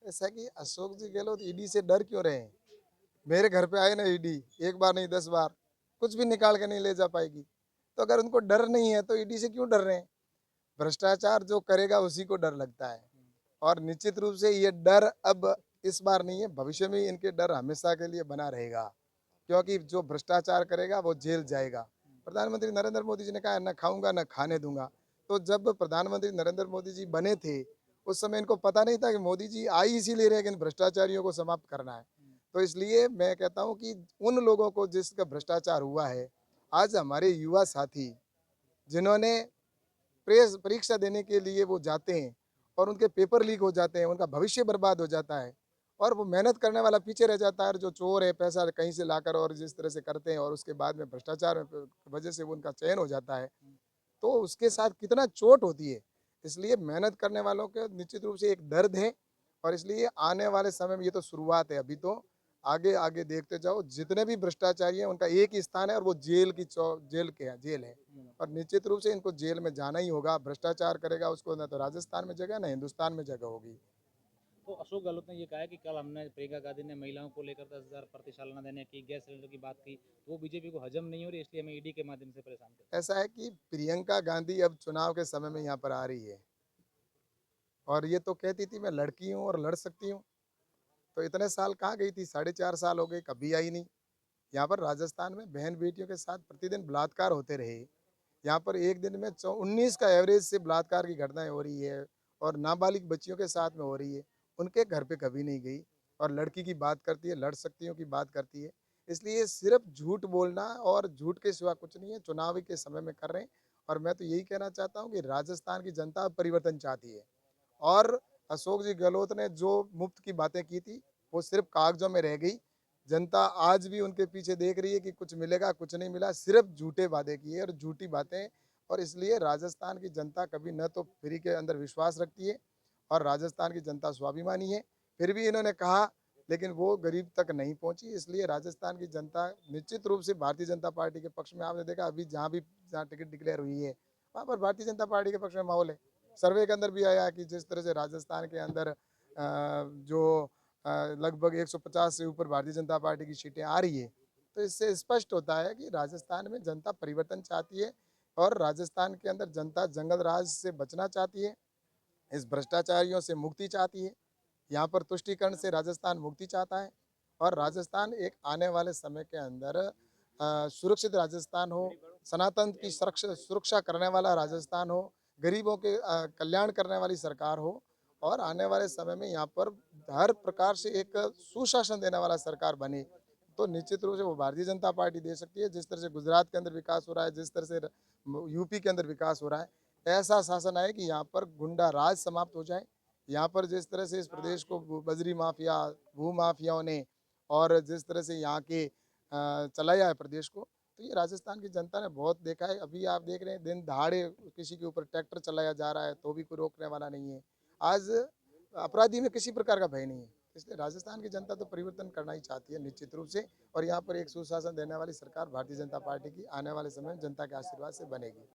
ऐसा कि अशोक जी गहलोत ईडी से डर क्यों रहे हैं? मेरे घर पे आए ना ईडी, एक बार नहीं 10 बार, कुछ भी निकाल के नहीं ले जा पाएगी। तो अगर उनको डर नहीं है तो ईडी से क्यों डर रहे हैं? भ्रष्टाचार जो करेगा उसी को डर लगता है। और निश्चित रूप से ये डर अब इस बार नहीं है, भविष्य में इनके डर हमेशा के लिए बना रहेगा, क्योंकि जो भ्रष्टाचार करेगा वो जेल जाएगा। प्रधानमंत्री नरेंद्र मोदी जी ने कहा न खाऊंगा न खाने दूंगा। तो जब प्रधानमंत्री नरेंद्र मोदी जी बने थे, उस समय इनको पता नहीं था कि मोदी जी आ ही इसीलिए रहे कि इन भ्रष्टाचारियों को समाप्त करना है। तो इसलिए मैं कहता हूँ कि उन लोगों को जिसका भ्रष्टाचार हुआ है, आज हमारे युवा साथी जिन्होंने प्रेस परीक्षा देने के लिए वो जाते हैं और उनके पेपर लीक हो जाते हैं, उनका भविष्य बर्बाद हो जाता है और वो मेहनत करने वाला पीछे रह जाता है। और जो चोर है पैसा कहीं से लाकर और जिस तरह से करते हैं और उसके बाद में भ्रष्टाचार की वजह से वो उनका चयन हो जाता है, तो उसके साथ कितना चोट होती है। इसलिए मेहनत करने वालों के निश्चित रूप से एक दर्द है और इसलिए आने वाले समय में ये तो शुरुआत है, अभी तो आगे आगे देखते जाओ। जितने भी भ्रष्टाचारी हैं उनका एक ही स्थान है और वो जेल है। और निश्चित रूप से इनको जेल में जाना ही होगा। भ्रष्टाचार करेगा उसको न तो राजस्थान में जगह न हिंदुस्तान में जगह होगी। तो अशोक गहलोत ने ये कहा है कि कल हमने प्रियंका गांधी ने महिलाओं को लेकर 10,000 प्रति सालाना देने की, गैस सिलेंडर की बात की, तो वो बीजेपी को हजम नहीं हो रही, इसलिए हमें ईडी के माध्यम से परेशान कर। ऐसा है कि प्रियंका गांधी अब चुनाव के समय में यहाँ पर आ रही है और ये तो कहती थी मैं लड़की हूँ और लड़ सकती हूँ। तो इतने साल कहाँ गई थी? 4.5 साल हो गए, कभी आई नहीं। यहाँ पर राजस्थान में बहन बेटियों के साथ प्रतिदिन बलात्कार होते रहे। यहाँ पर एक दिन में 19 का एवरेज से बलात्कार की घटनाएं हो रही है और नाबालिग बच्चियों के साथ में हो रही है। उनके घर पे कभी नहीं गई और लड़की की बात करती है, लड़ सकती हूँ की बात करती है। इसलिए सिर्फ झूठ बोलना और झूठ के सिवा कुछ नहीं है, चुनाव के समय में कर रहे हैं। और मैं तो यही कहना चाहता हूँ कि राजस्थान की जनता परिवर्तन चाहती है और अशोक जी गहलोत ने जो मुफ्त की बातें की थी वो सिर्फ कागजों में रह गई। जनता आज भी उनके पीछे देख रही है कि कुछ मिलेगा, कुछ नहीं मिला, सिर्फ झूठे वादे किए और झूठी बातें। और इसलिए राजस्थान की जनता कभी न तो फ्री के अंदर विश्वास रखती है और राजस्थान की जनता स्वाभिमानी है। फिर भी इन्होंने कहा लेकिन वो गरीब तक नहीं पहुंची। इसलिए राजस्थान की जनता निश्चित रूप से भारतीय जनता पार्टी के पक्ष में। आपने देखा अभी जहाँ टिकट डिक्लेयर हुई है वहाँ पर भारतीय जनता पार्टी के पक्ष में माहौल है। सर्वे के अंदर भी आया कि जिस तरह से राजस्थान के अंदर जो लगभग 150 से ऊपर भारतीय जनता पार्टी की सीटें आ रही है, तो इससे स्पष्ट होता है कि राजस्थान में जनता परिवर्तन चाहती है और राजस्थान के अंदर जनता जंगल राज से बचना चाहती है, इस भ्रष्टाचारियों से मुक्ति चाहती है। यहाँ पर तुष्टिकरण से राजस्थान मुक्ति चाहता है और राजस्थान एक आने वाले समय के अंदर सुरक्षित राजस्थान हो, सनातन की सुरक्षा करने वाला राजस्थान हो, गरीबों के कल्याण करने वाली सरकार हो और आने वाले समय में यहाँ पर हर प्रकार से एक सुशासन देने वाला सरकार बने। तो निश्चित रूप से वो भारतीय जनता पार्टी दे सकती है। जिस तरह से गुजरात के अंदर विकास हो रहा है, जिस तरह से यूपी के अंदर विकास हो रहा है, ऐसा शासन आए कि यहाँ पर गुंडा राज समाप्त हो जाए। यहाँ पर जिस तरह से इस प्रदेश को बजरी माफिया, भू माफियाओं ने और जिस तरह से यहाँ के चलाया है प्रदेश को, तो ये राजस्थान की जनता ने बहुत देखा है। अभी आप देख रहे हैं दिन दहाड़े किसी के ऊपर ट्रैक्टर चलाया जा रहा है तो भी कोई रोकने वाला नहीं है। आज अपराधी में किसी प्रकार का भय नहीं है। इसलिए राजस्थान की जनता तो परिवर्तन करना ही चाहती है निश्चित रूप से। और यहाँ पर एक सुशासन देने वाली सरकार भारतीय जनता पार्टी की आने वाले समय में जनता के आशीर्वाद से बनेगी।